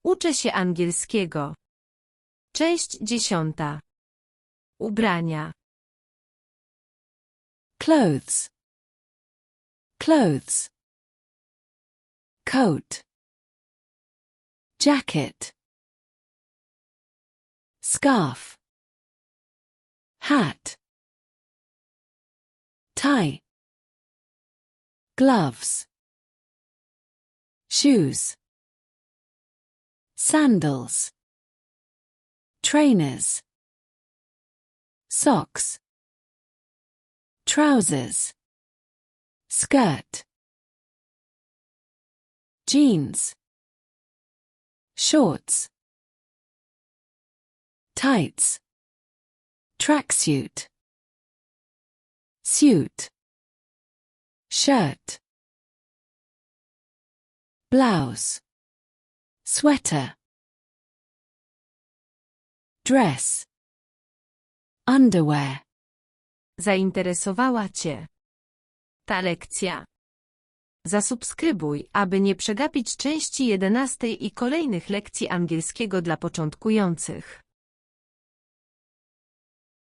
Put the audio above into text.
Uczę się angielskiego. Część 10. Ubrania. Clothes. Clothes. Coat. Jacket. Scarf. Hat. Tie. Gloves. Shoes. Sandals. Trainers. Socks. Trousers. Skirt. Jeans. Shorts. Tights. Tracksuit. Suit. Shirt. Blouse. Sweater. Dress. Underwear. Zainteresowała Cię ta lekcja? Zasubskrybuj, aby nie przegapić części 11 i kolejnych lekcji angielskiego dla początkujących.